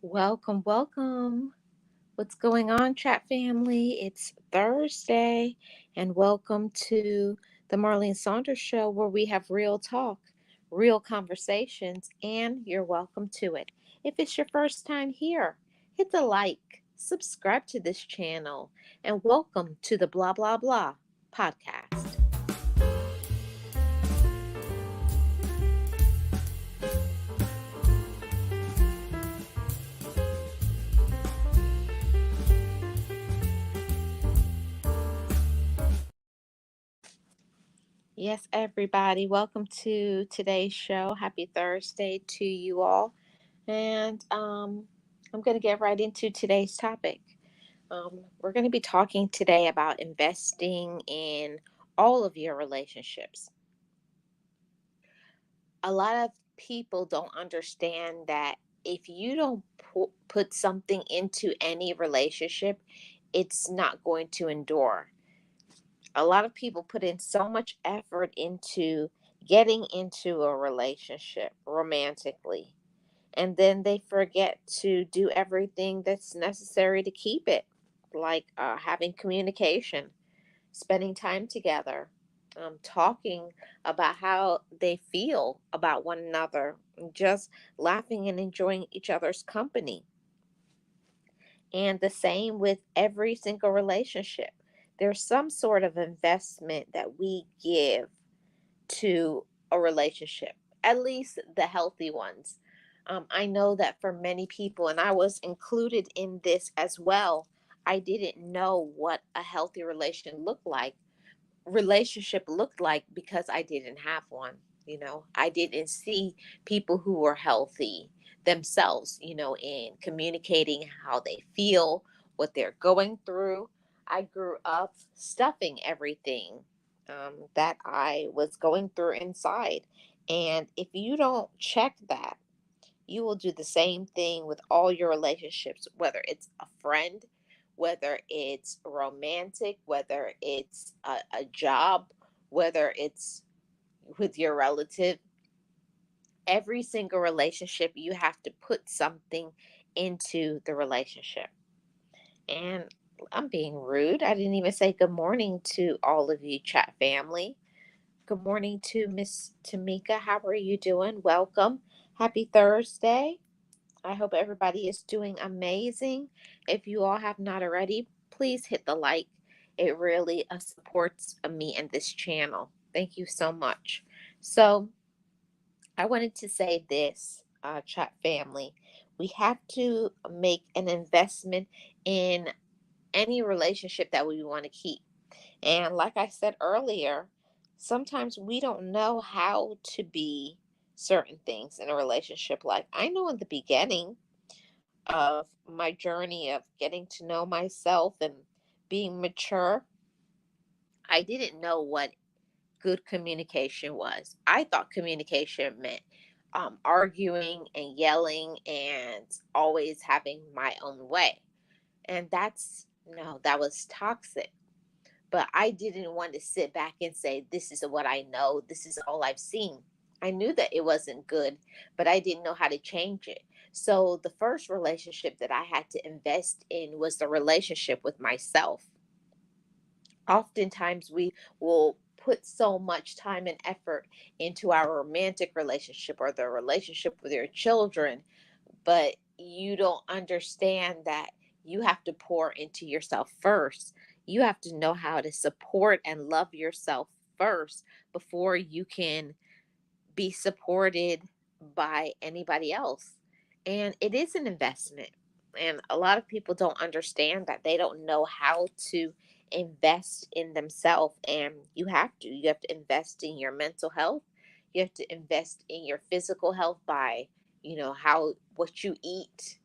Welcome, welcome. What's going on, chat family? It's Thursday, and welcome to the Marlene Saunders Show, where we have real talk, real conversations, and you're welcome to it. If it's your first time here, hit the like, subscribe to this channel, and welcome to the Blah Blah Blah podcast. Yes, everybody, welcome to today's show. Happy Thursday to you all. And I'm going to get right into today's topic. We're going to be talking today about investing in all of your relationships. A lot of people don't understand that if you don't put something into any relationship, it's not going to endure. A lot of people put in so much effort into getting into a relationship romantically, and then they forget to do everything that's necessary to keep it, like having communication, spending time together, talking about how they feel about one another, just laughing and enjoying each other's company. And the same with every single relationship. There's some sort of investment that we give to a relationship, at least the healthy ones. I know that for many people, and I was included in this as well, I didn't know what a healthy relationship looked like because I didn't have one. I didn't see people who were healthy themselves, in communicating how they feel, what they're going through. I grew up stuffing everything that I was going through inside. And if you don't check that, you will do the same thing with all your relationships, whether it's a friend, whether it's romantic, whether it's a job, whether it's with your relative. Every single relationship, you have to put something into the relationship. And I'm being rude. I didn't even say good morning to all of you, chat family. Good morning to Miss Tamika. How are you doing? Welcome. Happy Thursday. I hope everybody is doing amazing. If you all have not already, please hit the like. It really supports me and this channel. Thank you so much. So, I wanted to say this, chat family. We have to make an investment in any relationship that we want to keep. And like I said earlier, sometimes we don't know how to be certain things in a relationship. Like I know in the beginning of my journey of getting to know myself and being mature, I didn't know what good communication was. I thought communication meant arguing and yelling and always having my own way. And that's no, that was toxic. But I didn't want to sit back and say, this is what I know, this is all I've seen. I knew that it wasn't good, but I didn't know how to change it. So the first relationship that I had to invest in was the relationship with myself. Oftentimes, we will put so much time and effort into our romantic relationship or the relationship with your children, but you don't understand that you have to pour into yourself first. You have to know how to support and love yourself first before you can be supported by anybody else. And it is an investment. And a lot of people don't understand that. They don't know how to invest in themselves. And you have to. You have to invest in your mental health. You have to invest in your physical health by, how what you eat,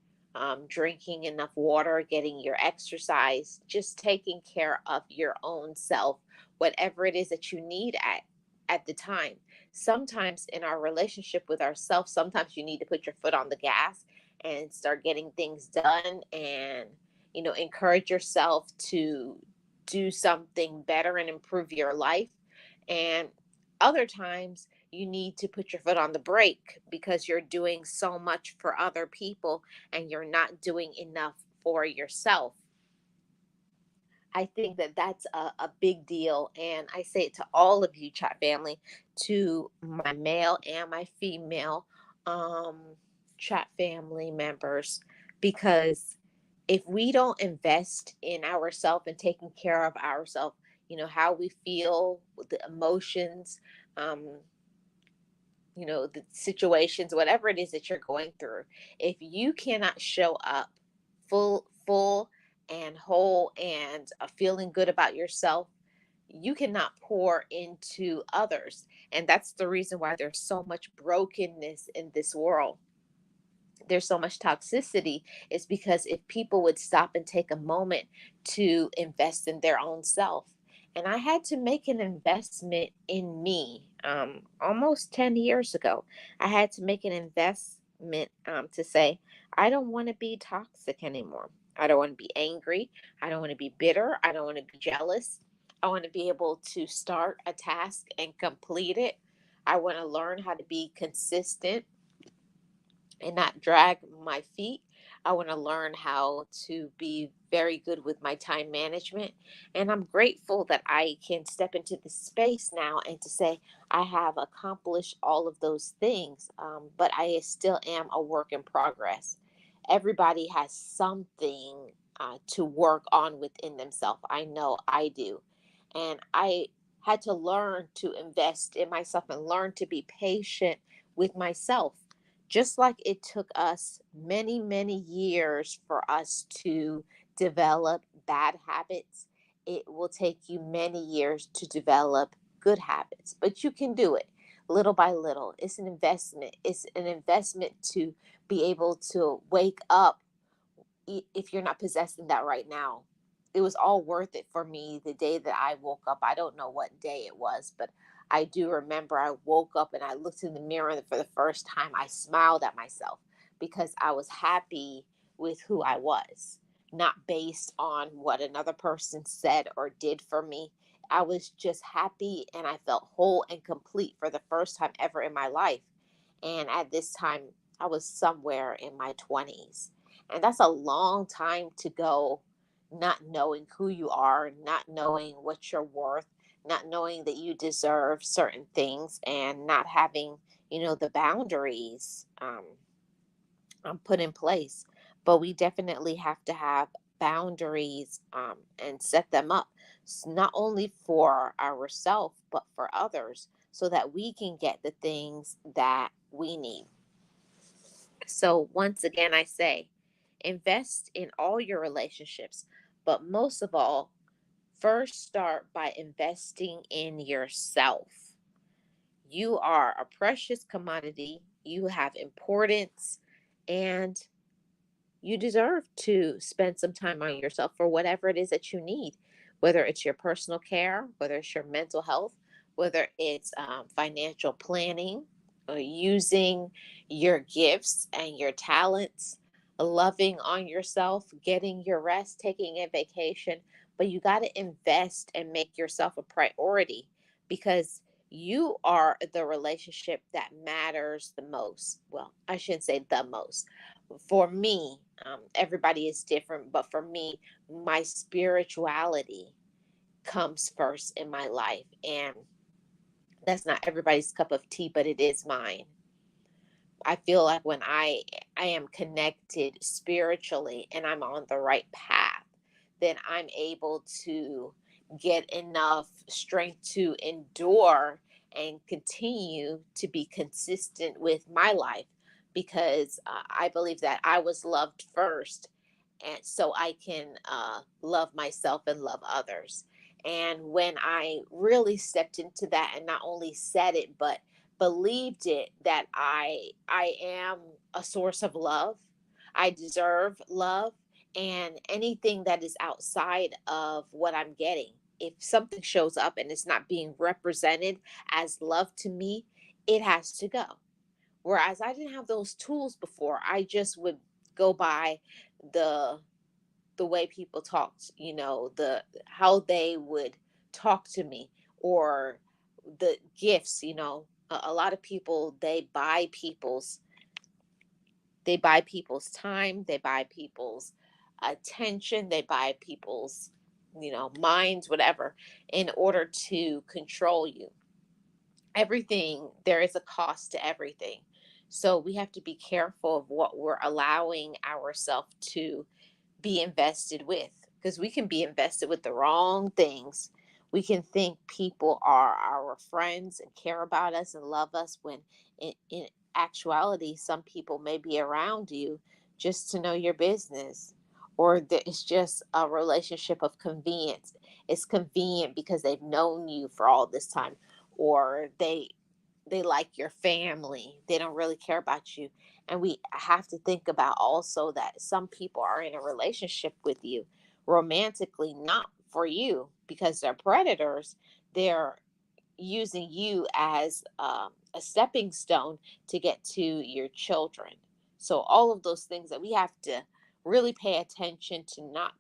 drinking enough water, getting your exercise, just taking care of your own self, whatever it is that you need at the time. Sometimes in our relationship with ourselves, sometimes you need to put your foot on the gas and start getting things done, and encourage yourself to do something better and improve your life. And Other times you need to put your foot on the brake because you're doing so much for other people and you're not doing enough for yourself. I think that that's a big deal. And I say it to all of you, chat family, to my male and my female um, chat family members, because if we don't invest in ourselves and taking care of ourselves, how we feel, the emotions, um, the situations, whatever it is that you're going through, if you cannot show up full and whole and feeling good about yourself, you cannot pour into others. And that's the reason why there's so much brokenness in this world. There's so much toxicity, is because if people would stop and take a moment to invest in their own self. And I had to make an investment in me almost 10 years ago. I had to make an investment to say, I don't want to be toxic anymore. I don't want to be angry. I don't want to be bitter. I don't want to be jealous. I want to be able to start a task and complete it. I want to learn how to be consistent and not drag my feet. I want to learn how to be very good with my time management. And I'm grateful that I can step into this space now and to say I have accomplished all of those things, but I still am a work in progress. Everybody has something to work on within themselves. I know I do. And I had to learn to invest in myself and learn to be patient with myself, just like it took us many, many years for us to develop bad habits, it will take you many years to develop good habits. But you can do it little by little. It's an investment. It's an investment to be able to wake up if you're not possessing that right now. It was all worth it for me the day that I woke up. I don't know what day it was, but I do remember I woke up and I looked in the mirror for the first time. I smiled at myself because I was happy with who I was, not based on what another person said or did for me. I was just happy and I felt whole and complete for the first time ever in my life. And at this time, I was somewhere in my 20s. And that's a long time to go not knowing who you are, not knowing what you're worth, not knowing that you deserve certain things, and not having, the boundaries put in place. But we definitely have to have boundaries and set them up, not only for ourselves, but for others, so that we can get the things that we need. So, once again, I say invest in all your relationships, but most of all, first start by investing in yourself. You are a precious commodity, you have importance, and you deserve to spend some time on yourself for whatever it is that you need, whether it's your personal care, whether it's your mental health, whether it's financial planning, or using your gifts and your talents, loving on yourself, getting your rest, taking a vacation. But you got to invest and make yourself a priority, because you are the relationship that matters the most. Well, I shouldn't say the most. For me, everybody is different, but for me, my spirituality comes first in my life. And that's not everybody's cup of tea, but it is mine. I feel like when I am connected spiritually and I'm on the right path, then I'm able to get enough strength to endure and continue to be consistent with my life, because I believe that I was loved first, and so I can love myself and love others. And when I really stepped into that and not only said it but believed it, that I am a source of love. I deserve love, and anything that is outside of what I'm getting, if something shows up and it's not being represented as love to me, it has to go. Whereas I didn't have those tools before. I just would go by the the way people talked, the how they would talk to me, or the gifts, a lot of people, they buy people's time, they buy people's attention, they buy people's, minds, whatever, in order to control you. Everything, there is a cost to everything. So we have to be careful of what we're allowing ourselves to be invested with, because we can be invested with the wrong things. We can think people are our friends and care about us and love us, when in actuality, some people may be around you just to know your business, or that it's just a relationship of convenience. It's convenient because they've known you for all this time, or they like your family. They don't really care about you. And we have to think about also that some people are in a relationship with you romantically, not for you, because they're predators. They're using you as a stepping stone to get to your children. So, all of those things that we have to really pay attention to, not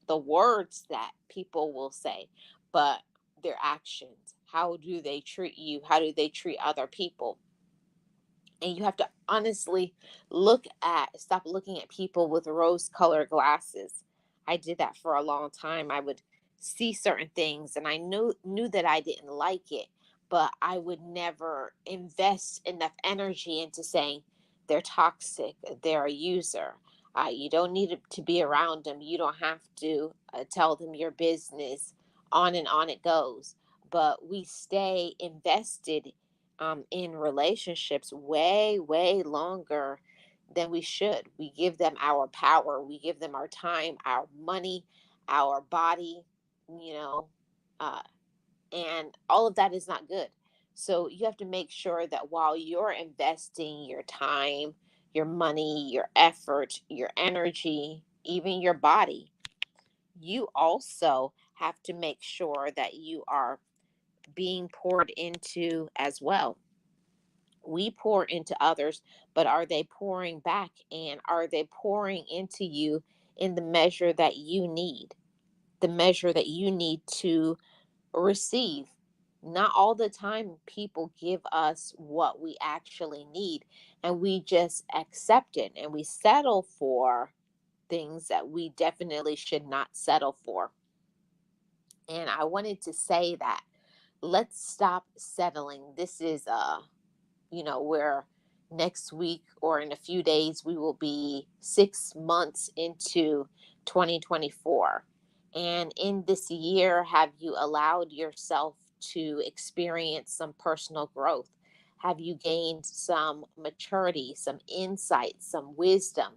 the words that people will say, but their actions. How do they treat you? How do they treat other people? And you have to honestly stop looking at people with rose colored glasses. I did that for a long time. I would see certain things and I knew that I didn't like it, but I would never invest enough energy into saying they're toxic, they're a user. You don't need to be around them. You don't have to tell them your business. On and on it goes. But we stay invested in relationships way, way longer than we should. We give them our power, we give them our time, our money, our body, you know, uh, and all of that is not good. So you have to make sure that while you're investing your time, your money, your effort, your energy, even your body, you also have to make sure that you are being poured into as well. We pour into others, but are they pouring back? And are they pouring into you in the measure that you need? The measure that you need to receive. Not all the time people give us what we actually need, and we just accept it and we settle for things that we definitely should not settle for. And I wanted to say that let's stop settling. This is where next week or in a few days we will be 6 months into 2024. And in this year, have you allowed yourself to experience some personal growth? Have you gained some maturity, some insight, some wisdom?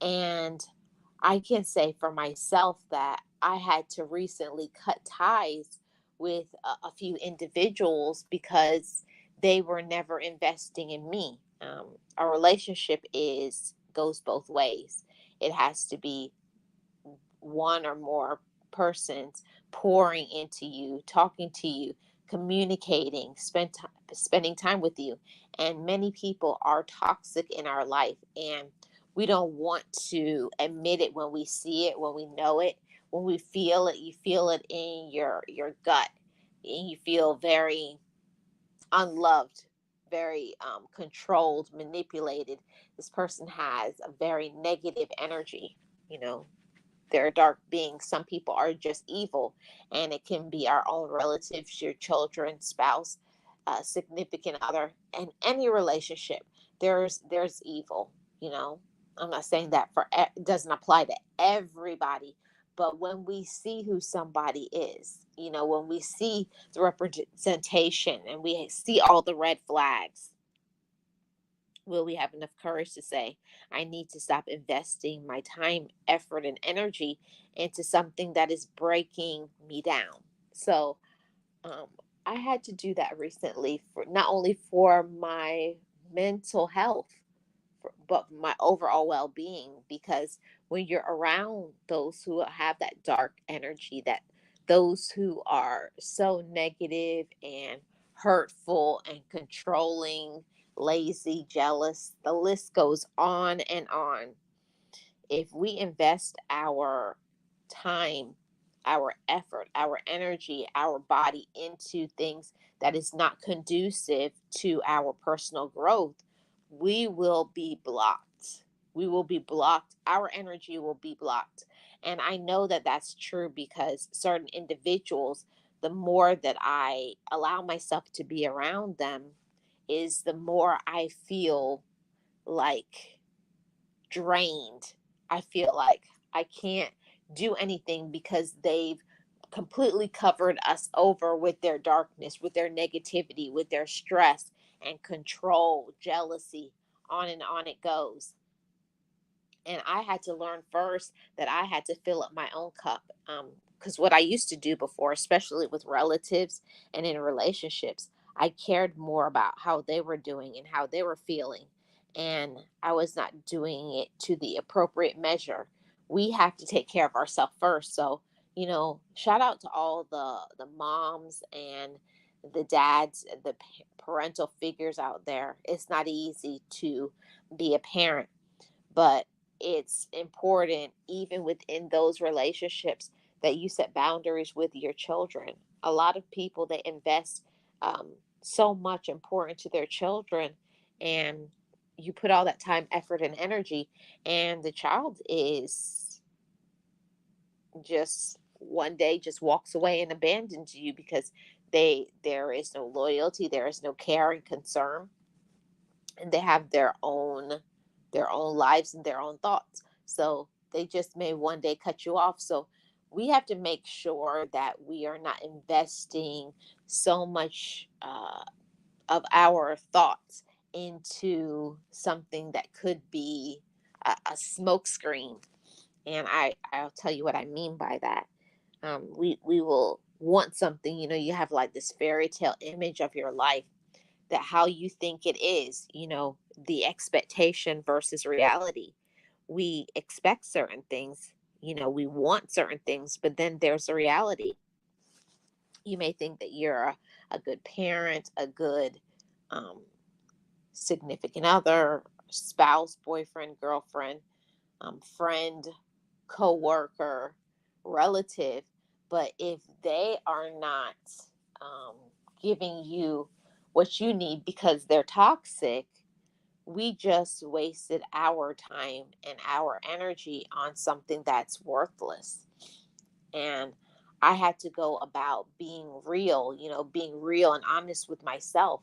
And I can say for myself that I had to recently cut ties with a few individuals because they were never investing in me. A relationship is goes both ways. It has to be one or more persons pouring into you, talking to you, communicating, spending time with you. And many people are toxic in our life, and we don't want to admit it when we see it, when we know it, when we feel it. You feel it in your gut, and you feel very unloved, very controlled, manipulated. This person has a very negative energy, you know they're dark beings. Some people are just evil, and it can be our own relatives, your children, spouse, significant other, and any relationship. There's evil. You know, I'm not saying that doesn't apply to everybody, but when we see who somebody is, when we see the representation and we see all the red flags, will we have enough courage to say, I need to stop investing my time, effort, and energy into something that is breaking me down? So, um, I had to do that recently, for not only for my mental health, but my overall well-being, because when you're around those who have that dark energy, that those who are so negative and hurtful and controlling, lazy, jealous, the list goes on and on. If we invest our time, our effort, our energy, our body into things that is not conducive to our personal growth, we will be blocked. We will be blocked. Our energy will be blocked. And I know that that's true because certain individuals, the more that I allow myself to be around them, is the more I feel like drained. I feel like I can't do anything because they've completely covered us over with their darkness, with their negativity, with their stress and control, jealousy, on it goes. And I had to learn first that I had to fill up my own cup. Because what I used to do before, especially with relatives and in relationships, I cared more about how they were doing and how they were feeling. And I was not doing it to the appropriate measure. We have to take care of ourselves first. So, shout out to all the moms and the dads, the parental figures out there. It's not easy to be a parent, but it's important, even within those relationships, that you set boundaries with your children. A lot of people, they invest um, so much important to their children, and you put all that time, effort, and energy, and the child is just one day just walks away and abandons you because there is no loyalty, there is no care and concern, and they have their own lives and their own thoughts. So they just may one day cut you off. So we have to make sure that we are not investing so much of our thoughts into something that could be a smoke screen. And I'll tell you what I mean by that. We will want something, you have like this fairy tale image of your life, that how you think it is, the expectation versus reality. We expect certain things, we want certain things, but then there's the reality. You may think that you're a good parent, a good um, significant other, spouse, boyfriend, girlfriend, friend, co-worker, relative, but if they are not um, giving you what you need because they're toxic, we just wasted our time and our energy on something that's worthless. And I had to go about being real and honest with myself.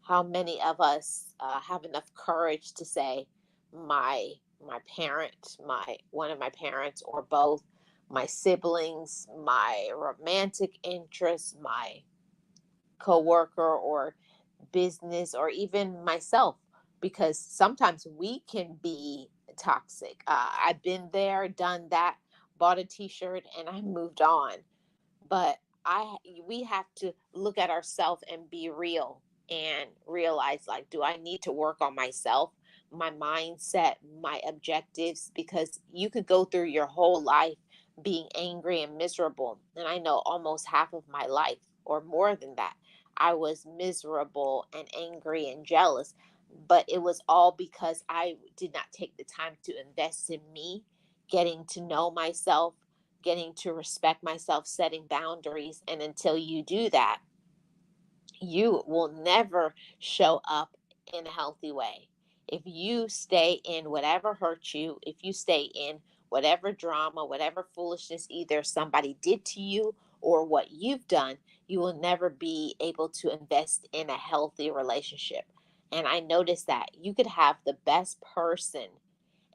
How many of us have enough courage to say, my parent, my one of my parents, or both, my siblings, my romantic interests, my coworker or business, or even myself, because sometimes we can be toxic. I've been there, done that, bought a t-shirt, and I moved on. But I we have to look at ourselves and be real and realize, like, do I need to work on myself, my mindset, my objectives? Because you could go through your whole life being angry and miserable. And I know almost half of my life, or more than that, I was miserable and angry and jealous. But it was all because I did not take the time to invest in me, getting to know myself, getting to respect myself, setting boundaries. And until you do that, you will never show up in a healthy way. If you stay in whatever hurts you, if you stay in whatever drama, whatever foolishness either somebody did to you or what you've done, you will never be able to invest in a healthy relationship. And I noticed that you could have the best person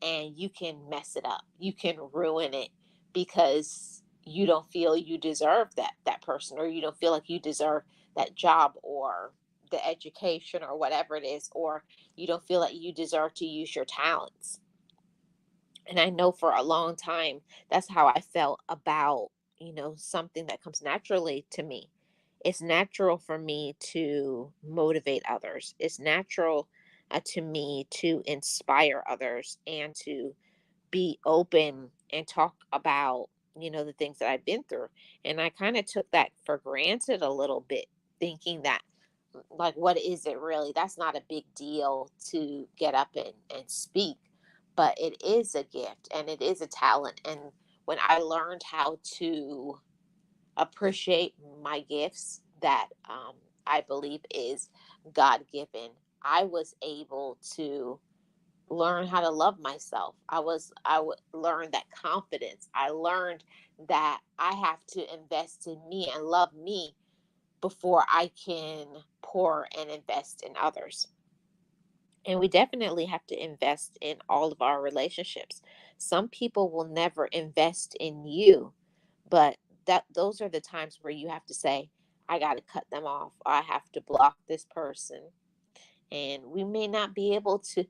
and you can mess it up. You can ruin it because you don't feel you deserve that person, or you don't feel like you deserve that job or the education or whatever it is, or you don't feel like you deserve to use your talents. And I know for a long time that's how I felt about, something that comes naturally to me. It's natural for me to motivate others. It's natural to me to inspire others and to be open and talk about, the things that I've been through. And I kind of took that for granted a little bit, thinking that, like, what is it really? That's not a big deal to get up and speak, but it is a gift and it is a talent. And when I learned how to appreciate my gifts, that I believe is God given. I was able to learn how to love myself. I would learn that confidence. I learned that I have to invest in me and love me before I can pour and invest in others. And we definitely have to invest in all of our relationships. Some people will never invest in you, but that those are the times where you have to say, I got to cut them off. I have to block this person. And we may not be able to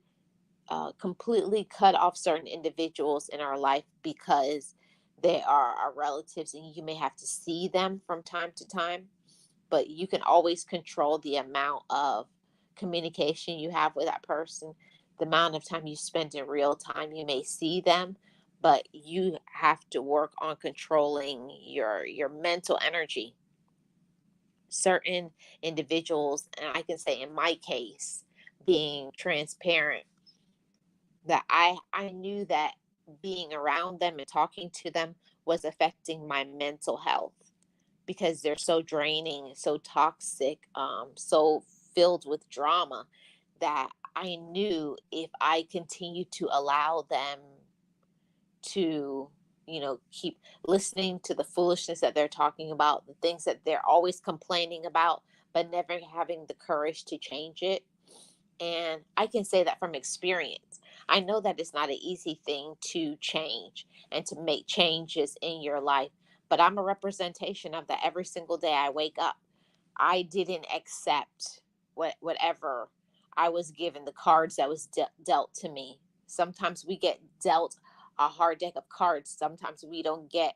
completely cut off certain individuals in our life because they are our relatives and you may have to see them from time to time, but you can always control the amount of communication you have with that person, the amount of time you spend in real time. You may see them, but you have to work on controlling your mental energy. Certain individuals, and I can say in my case, being transparent, that I knew that being around them and talking to them was affecting my mental health because they're so draining, so toxic, so filled with drama, that I knew if I continued to allow them to, keep listening to the foolishness that they're talking about, the things that they're always complaining about, but never having the courage to change it. And I can say that from experience. I know that it's not an easy thing to change and to make changes in your life, but I'm a representation of that every single day I wake up. I didn't accept whatever I was given, the cards that was dealt to me. Sometimes we get dealt a hard deck of cards. Sometimes we don't get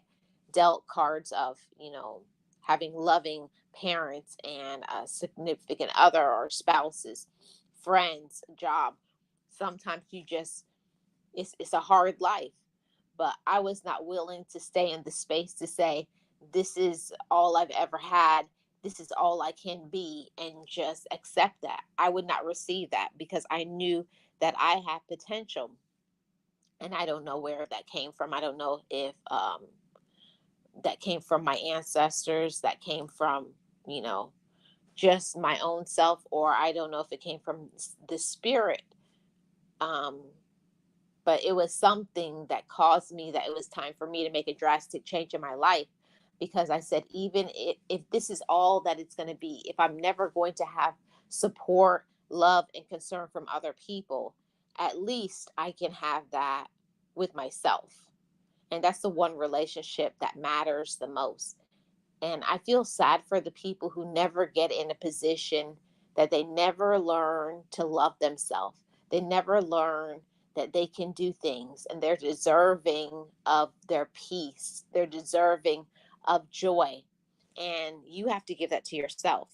dealt cards of, having loving parents and a significant other or spouses, friends, job. Sometimes you just, it's a hard life. But I was not willing to stay in the space to say, this is all I've ever had. This is all I can be, and just accept that. I would not receive that because I knew that I had potential. And I don't know where that came from. I don't know if that came from my ancestors, that came from, you know, just my own self, or I don't know if it came from the spirit. Um, but it was something that caused me that it was time for me to make a drastic change in my life, because I said, even if this is all that it's going to be, if I'm never going to have support, love, and concern from other people, at least I can have that with myself. And that's the one relationship that matters the most. And I feel sad for the people who never get in a position that they never learn to love themselves. They never learn that they can do things and they're deserving of their peace. They're deserving of joy. And you have to give that to yourself.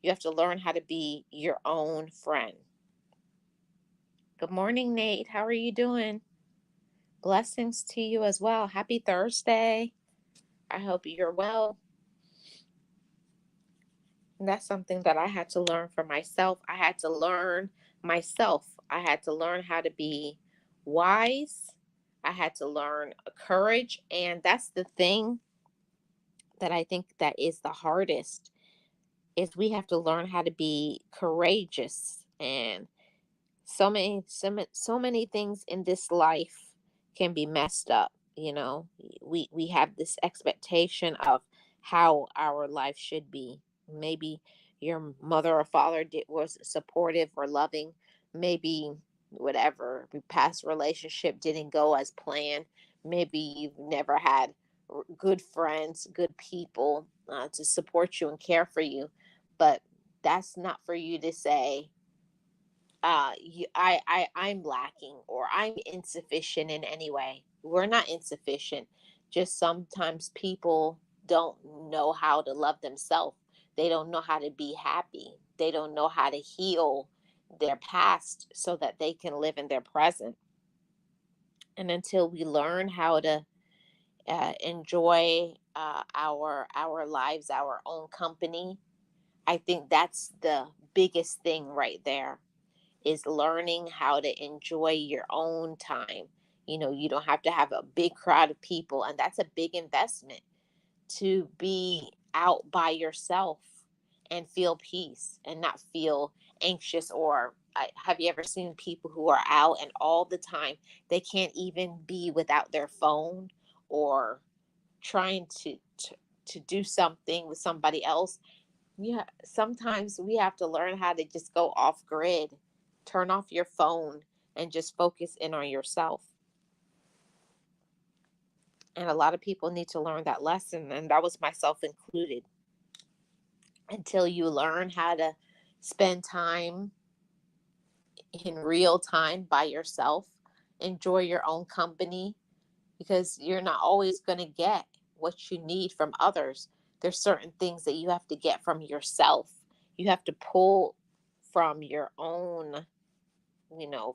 You have to learn how to be your own friend. Good morning, Nate. How are you doing? Blessings to you as well. Happy Thursday. I hope you're well. And that's something that I had to learn for myself. I had to learn myself. I had to learn how to be wise. I had to learn courage. And that's the thing that I think that is the hardest, is we have to learn how to be courageous. And so many things in this life can be messed up. We have this expectation of how our life should be. Maybe your mother or father was supportive or loving. Maybe whatever past relationship didn't go as planned. Maybe you've never had good friends, good people to support you and care for you. But that's not for you to say, I'm lacking or I'm insufficient in any way. We're not insufficient. Just sometimes people don't know how to love themselves. They don't know how to be happy. They don't know how to heal their past so that they can live in their present. And until we learn how to enjoy our lives, our own company, I think that's the biggest thing right there, is learning how to enjoy your own time. You don't have to have a big crowd of people, and that's a big investment, to be out by yourself and feel peace and not feel anxious. Or have you ever seen people who are out and all the time they can't even be without their phone, or trying to do something with somebody else? Yeah, sometimes we have to learn how to just go off grid, turn off your phone, and just focus in on yourself. And a lot of people need to learn that lesson, and that was myself included. Until you learn how to spend time in real time by yourself, enjoy your own company, because you're not always going to get what you need from others. There's certain things that you have to get from yourself. You have to pull from your own,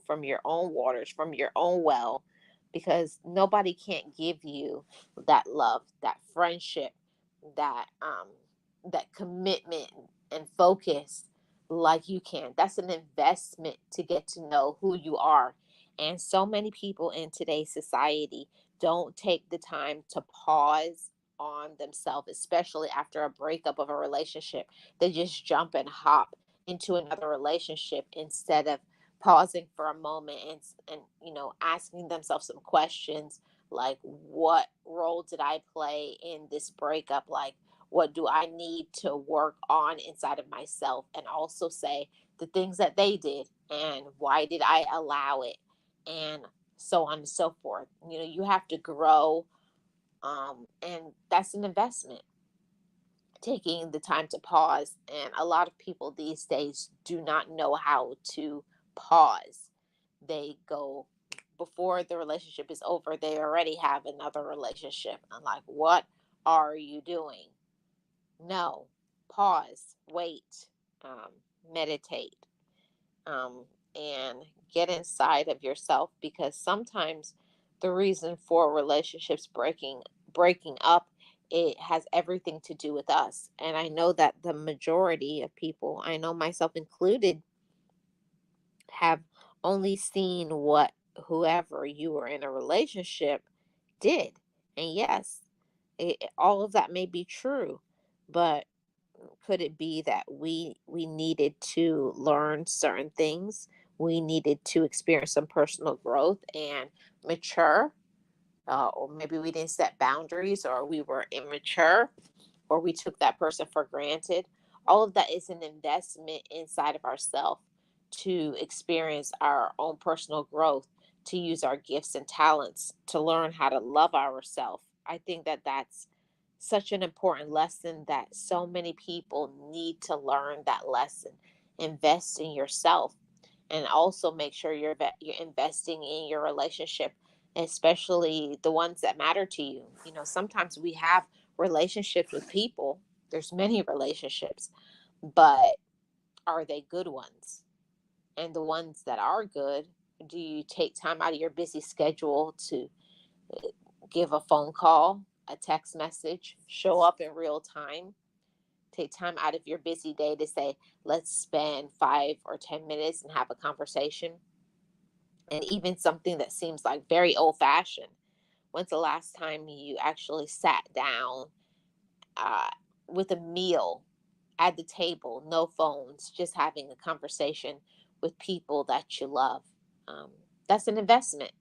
from your own waters, from your own well, because nobody can't give you that love, that friendship, that commitment and focus like you can. That's an investment to get to know who you are. And so many people in today's society don't take the time to pause on themselves, especially after a breakup of a relationship. They just jump and hop into another relationship instead of pausing for a moment and asking themselves some questions, like, what role did I play in this breakup? Like, what do I need to work on inside of myself? And also say the things that they did and why did I allow it, and so on and so forth. You have to grow, and that's an investment, taking the time to pause. And a lot of people these days do not know how to pause. They go, before the relationship is over, they already have another relationship. I'm like, what are you doing? No, pause, wait, um, meditate, and get inside of yourself, because sometimes the reason for relationships breaking up, it has everything to do with us. And I know that the majority of people, I know myself included, have only seen what whoever you were in a relationship did. And yes, all of that may be true, but could it be that we needed to learn certain things? We needed to experience some personal growth and mature, or maybe we didn't set boundaries, or we were immature, or we took that person for granted. All of that is an investment inside of ourselves to experience our own personal growth, to use our gifts and talents, to learn how to love ourselves. I think that that's such an important lesson, that so many people need to learn that lesson. Invest in yourself, and also make sure you're investing in your relationship, especially the ones that matter to you. Sometimes we have relationships with people. There's many relationships, but are they good ones? And the ones that are good, do you take time out of your busy schedule to give a phone call, a text message, show up in real time? Take time out of your busy day to say, let's spend 5 or 10 minutes and have a conversation. And even something that seems like very old fashioned. When's the last time you actually sat down, uh, with a meal at the table, no phones, just having a conversation with people that you love? Um, that's an investment.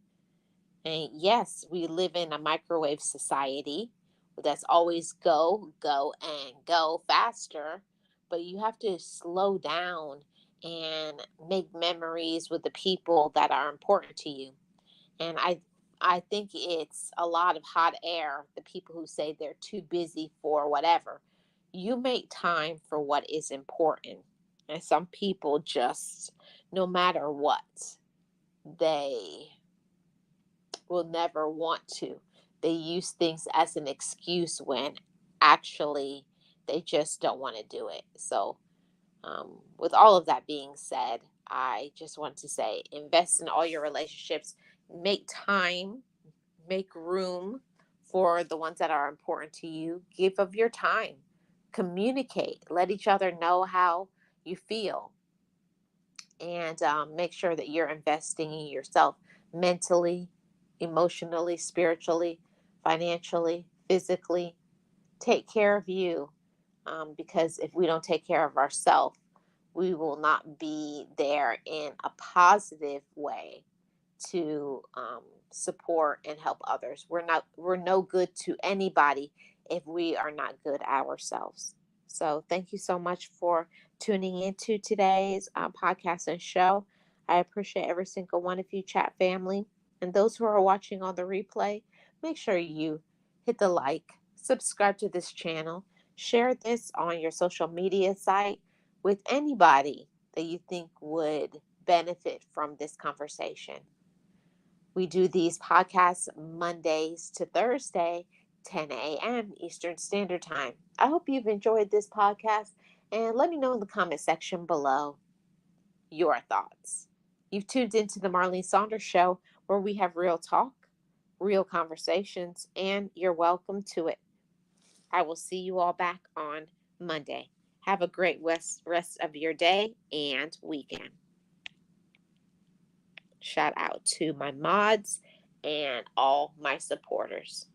And yes, we live in a microwave society that's always go, go, and go faster. But you have to slow down and make memories with the people that are important to you. And I think it's a lot of hot air, the people who say they're too busy for whatever. You make time for what is important. And some people just, no matter what, they will never want to. They use things as an excuse when actually they just don't want to do it. So, with all of that being said, I just want to say, invest in all your relationships, make time, make room for the ones that are important to you, give of your time, communicate, let each other know how you feel, and make sure that you're investing in yourself mentally, emotionally, spiritually, financially, physically. Take care of you. because if we don't take care of ourselves, we will not be there in a positive way to support and help others. We're no good to anybody if we are not good ourselves. So thank you so much for tuning into today's podcast and show. I appreciate every single one of you, chat family, and those who are watching on the replay. Make sure you hit the like, subscribe to this channel, share this on your social media site with anybody that you think would benefit from this conversation. We do these podcasts Mondays to Thursday, 10 a.m. Eastern Standard Time. I hope you've enjoyed this podcast, and let me know in the comment section below your thoughts. You've tuned into the Marlene Saunders Show, where we have real talk, real conversations, and you're welcome to it. I will see you all back on Monday. Have a great rest of your day and weekend. Shout out to my mods and all my supporters.